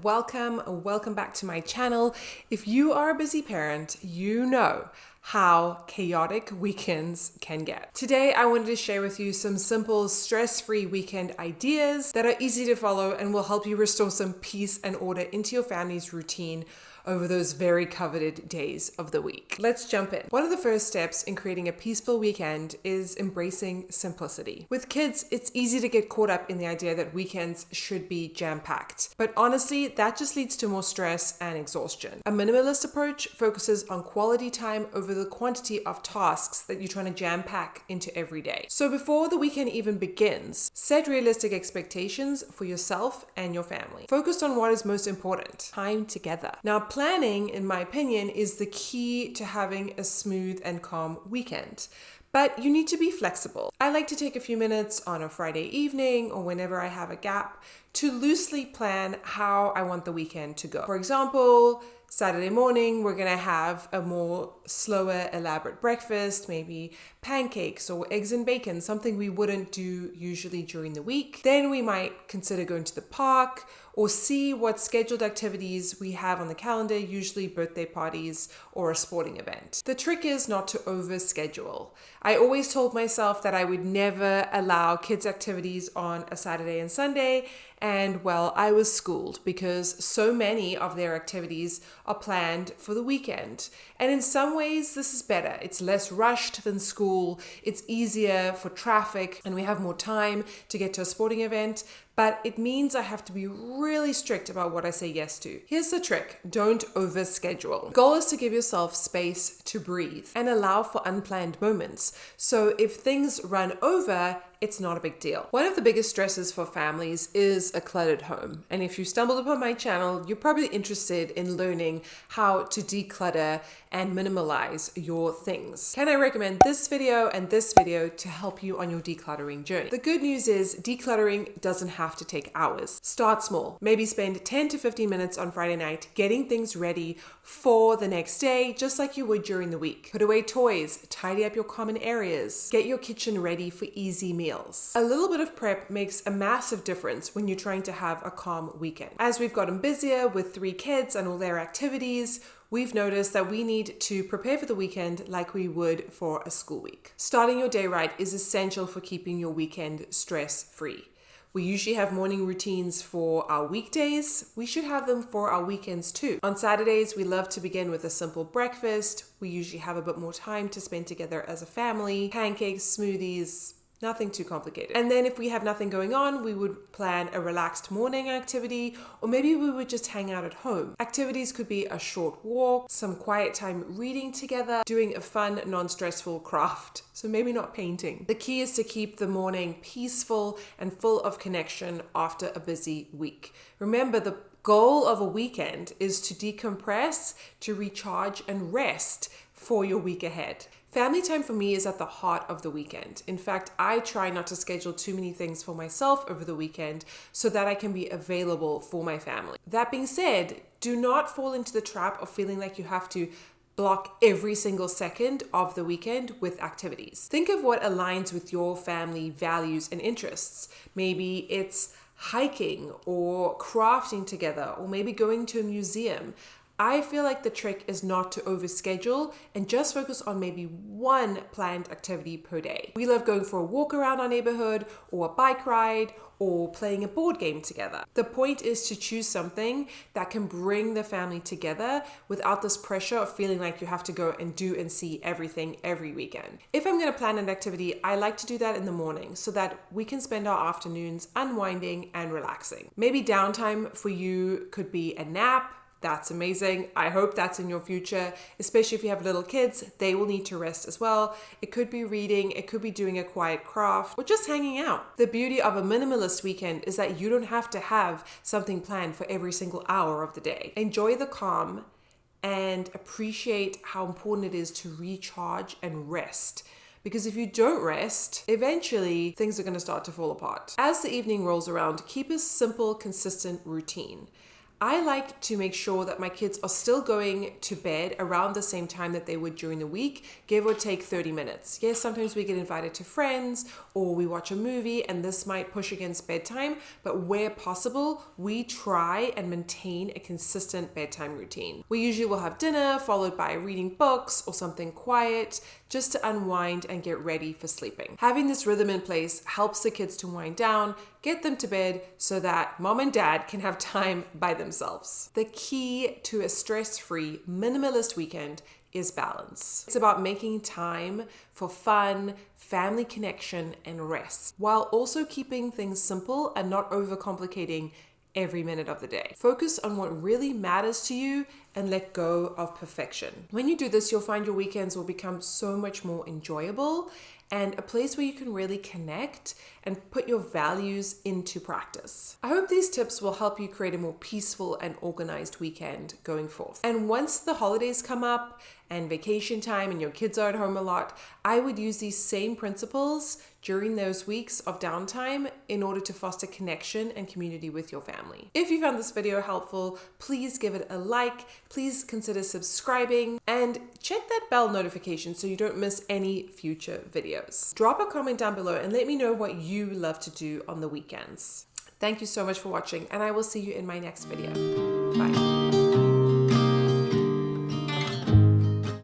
welcome back to my channel. If you are a busy parent, you know how chaotic weekends can get. Today, I wanted to share with you some simple, stress-free weekend ideas that are easy to follow and will help you restore some peace and order into your family's routine over those very coveted days of the week. Let's jump in. One of the first steps in creating a peaceful weekend is embracing simplicity. With kids, it's easy to get caught up in the idea that weekends should be jam-packed. But honestly, that just leads to more stress and exhaustion. A minimalist approach focuses on quality time over the quantity of tasks that you're trying to jam-pack into every day. So before the weekend even begins, set realistic expectations for yourself and your family. Focus on what is most important: time together. Now, planning, in my opinion, is the key to having a smooth and calm weekend. But you need to be flexible. I like to take a few minutes on a Friday evening or whenever I have a gap to loosely plan how I want the weekend to go. For example, Saturday morning, we're gonna have a more slower, elaborate breakfast, maybe pancakes or eggs and bacon, something we wouldn't do usually during the week. Then we might consider going to the park or see what scheduled activities we have on the calendar, usually birthday parties or a sporting event. The trick is not to overschedule. I always told myself that I would never allow kids' activities on a Saturday and Sunday, and well, I was schooled because so many of their activities are planned for the weekend. And in some ways, this is better. It's less rushed than school, it's easier for traffic, and we have more time to get to a sporting event. But it means I have to be really strict about what I say yes to. Here's the trick: don't overschedule. The goal is to give yourself space to breathe and allow for unplanned moments. So if things run over, it's not a big deal. One of the biggest stresses for families is a cluttered home. And if you stumbled upon my channel, you're probably interested in learning how to declutter and minimalize your things. Can I recommend this video and this video to help you on your decluttering journey? The good news is decluttering doesn't have to take hours. Start small. Maybe spend 10 to 15 minutes on Friday night getting things ready for the next day, just like you would during the week. Put away toys, tidy up your common areas, get your kitchen ready for easy meals. A little bit of prep makes a massive difference when you're trying to have a calm weekend. As we've gotten busier with 3 kids and all their activities, we've noticed that we need to prepare for the weekend like we would for a school week. Starting your day right is essential for keeping your weekend stress-free. We usually have morning routines for our weekdays. We should have them for our weekends too. On Saturdays, we love to begin with a simple breakfast. We usually have a bit more time to spend together as a family. Pancakes, smoothies, nothing too complicated. And then if we have nothing going on, we would plan a relaxed morning activity, or maybe we would just hang out at home. Activities could be a short walk, some quiet time reading together, doing a fun, non-stressful craft. So maybe not painting. The key is to keep the morning peaceful and full of connection after a busy week. Remember, the goal of a weekend is to decompress, to recharge and rest for your week ahead. Family time for me is at the heart of the weekend. In fact, I try not to schedule too many things for myself over the weekend so that I can be available for my family. That being said, do not fall into the trap of feeling like you have to block every single second of the weekend with activities. Think of what aligns with your family values and interests. Maybe it's hiking or crafting together, or maybe going to a museum. I feel like the trick is not to overschedule and just focus on maybe one planned activity per day. We love going for a walk around our neighborhood, or a bike ride, or playing a board game together. The point is to choose something that can bring the family together without this pressure of feeling like you have to go and do and see everything every weekend. If I'm gonna plan an activity, I like to do that in the morning so that we can spend our afternoons unwinding and relaxing. Maybe downtime for you could be a nap. That's amazing. I hope that's in your future, especially if you have little kids. They will need to rest as well. It could be reading, it could be doing a quiet craft, or just hanging out. The beauty of a minimalist weekend is that you don't have to have something planned for every single hour of the day. Enjoy the calm and appreciate how important it is to recharge and rest. Because if you don't rest, eventually things are going to start to fall apart. As the evening rolls around, keep a simple, consistent routine. I like to make sure that my kids are still going to bed around the same time that they would during the week, give or take 30 minutes. Yes, sometimes we get invited to friends or we watch a movie and this might push against bedtime, but where possible, we try and maintain a consistent bedtime routine. We usually will have dinner followed by reading books or something quiet just to unwind and get ready for sleeping. Having this rhythm in place helps the kids to wind down, get them to bed so that mom and dad can have time by themselves. The key to a stress-free, minimalist weekend is balance. It's about making time for fun, family connection, and rest, while also keeping things simple and not overcomplicating every minute of the day. Focus on what really matters to you and let go of perfection. When you do this, you'll find your weekends will become so much more enjoyable and a place where you can really connect and put your values into practice. I hope these tips will help you create a more peaceful and organized weekend going forth. And once the holidays come up and vacation time and your kids are at home a lot, I would use these same principles during those weeks of downtime in order to foster connection and community with your family. If you found this video helpful, please give it a like, please consider subscribing, and check that bell notification so you don't miss any future videos. Drop a comment down below and let me know what you love to do on the weekends. Thank you so much for watching, and I will see you in my next video. Bye.